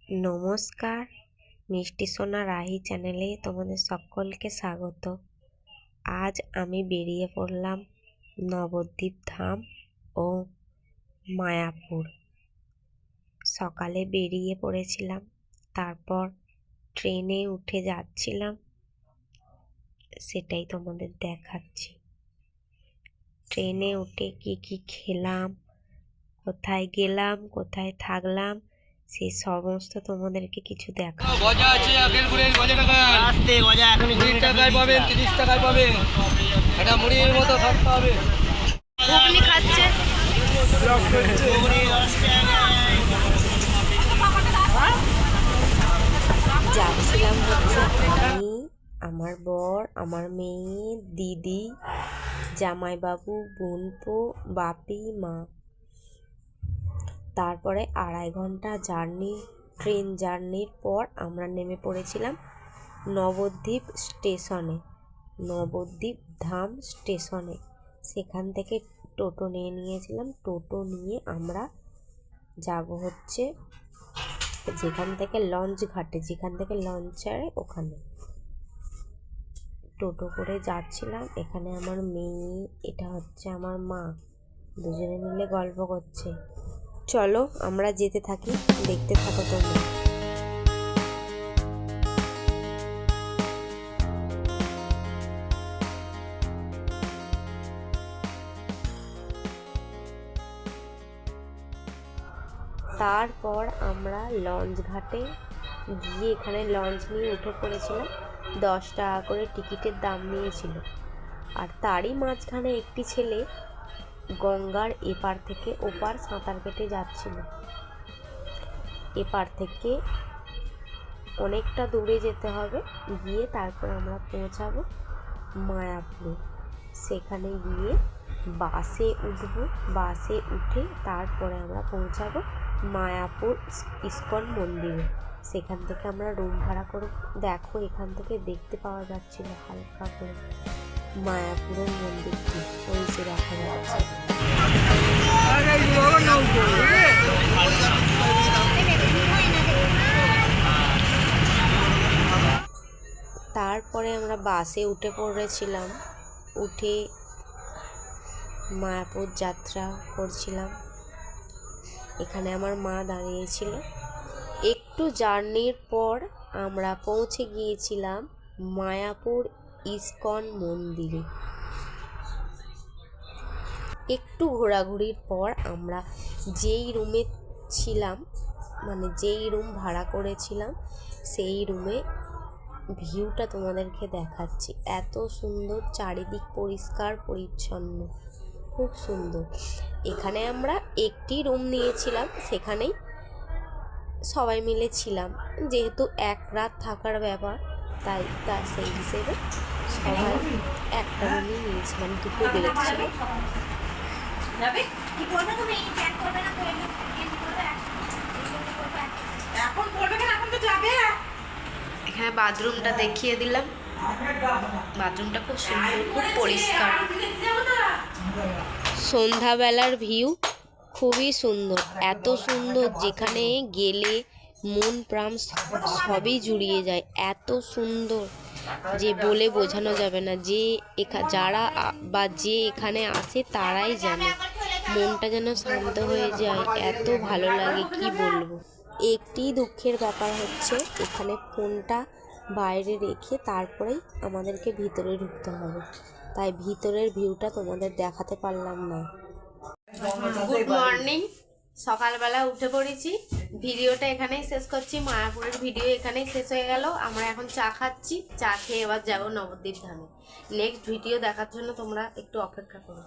নমস্কার, মিষ্টি সোনা রাহি চ্যানেলে তোমাদের সকলকে স্বাগত। আজ আমি বেরিয়ে পড়লাম নবদ্বীপ ধাম ও মায়াপুর। সকালে বেরিয়ে পড়েছিলাম, তারপর ট্রেনে উঠে যাচ্ছিলাম, সেটাই তোমাদের দেখাচ্ছি। ট্রেনে উঠে কি কি খেলাম, কোথায় গেলাম, কোথায় থাকলাম, সেই সমস্ত তোমাদেরকে কিছু দেখাবো। গজা আছে, আপেল গুড়ের গজা টাকা আস্তে গজা এখন 20 টাকায় পাবেন, 30 টাকায় পাবেন। এটা মুড়ির মতো খাতে হবে। ঘুগনি খাচ্ছে, যাচ্ছিলাম হচ্ছে আমি, আমার বর, আমার মেয়ে, দিদি, জামাইবাবু, বোনপো, বাপি, মা। তারপরে 2.5 ঘন্টা ট্রেন জার্নির পর আমরা নেমে পড়েছিলাম নবদ্বীপ স্টেশনে, নবদ্বীপ ধাম স্টেশনে। সেখান থেকে টোটো নিয়েছিলাম। টোটো নিয়ে আমরা যাব হচ্ছে যেখান থেকে লঞ্চ ঘাটে, যেখান থেকে লঞ্চ ছাড়ে ওখানে। টোটো করে যাচ্ছিলাম। এখানে আমার মেয়ে, এটা হচ্ছে আমার মা, দুজনে মিলে গল্প করছে। চলো আমরা যেতে থাকি, দেখতে থাকো তোমরা। তারপর আমরা লঞ্চ ঘাটে গিয়ে এখানে লঞ্চ নিয়ে উঠে পড়েছিলাম। 10 টাকা করে টিকিটের দাম নিয়েছিল। আর তারই মাঝখানে একটি ছেলে গঙ্গার এপার থেকে ওপার সাঁতার কেটে যাচ্ছিল। এপার থেকে অনেকটা দূরে যেতে হবে, গিয়ে তারপর আমরা পৌঁছাবো মায়াপুরে। সেখানে গিয়ে বাসে উঠবো, বাসে উঠে তারপরে আমরা পৌঁছাবো মায়াপুর ইস্কন মন্দিরে। সেখান থেকে আমরা রুম ভাড়া করব। দেখো, এখান থেকে দেখতে পাওয়া যাচ্ছিল হালকা করে মায়াপুরের মন্দিরটি, ওই যে দেখা যাচ্ছে। তারপরে আমরা বাসে উঠে পড়েছিলাম, উঠে মায়াপুর যাত্রা করছিলাম। এখানে আমার মা দাঁড়িয়েছিল। একটু জার্নির পর আমরা পৌঁছে গিয়েছিলাম মায়াপুর ইস্কন মন্দিরে। একটু ঘোরাঘুরির পর আমরা যেই রুমে ছিলাম, মানে যেই রুম ভাড়া করেছিলাম, সেই রুমে ভিউটা তোমাদেরকে দেখাচ্ছি। এত সুন্দর, চারিদিক পরিষ্কার পরিচ্ছন্ন, খুব সুন্দর। এখানে আমরা একটি রুম নিয়েছিলাম, সেখানেই সবাই মিলে ছিলাম। যেহেতু 1 রাত থাকার ব্যাপার, তাই সেই হিসেবে সবাই একটা রুমই নিয়েছিলাম। 2টো বেড ছিল। এখানে বাথরুমটা দেখিয়ে দিলাম। বাথরুমটা খুব সুন্দর, খুব পরিষ্কার। সন্ধ্যাবেলার ভিউ খুবই সুন্দর, এত সুন্দর যেখানে গেলে মন প্রাণ সবই জুড়িয়ে যায়। এত সুন্দর যে বলে বোঝানো যাবে না। যারা বা যে এখানে আসে তারাই জানে, মনটা যেন শান্ত হয়ে যায়, এত ভালো লাগে কি বলবো। একটি দুঃখের ব্যাপার হচ্ছে, এখানে ফোনটা বাইরে রেখে তারপরেই আমাদেরকে ভিতরে ঢুকতে হবে, তাই ভিতরের ভিউটা তোমাদের দেখাতে পারলাম না। গুড মর্নিং, সকালবেলা উঠে পড়েছি। ভিডিওটা এখানেই শেষ করছি। মায়াপুরের ভিডিও এখানেই শেষ হয়ে গেল। আমরা এখন চা খাচ্ছি, চা খেয়ে এবার যাবো নবদ্বীপ ধামে। নেক্সট ভিডিও দেখার জন্য তোমরা একটু অপেক্ষা করো।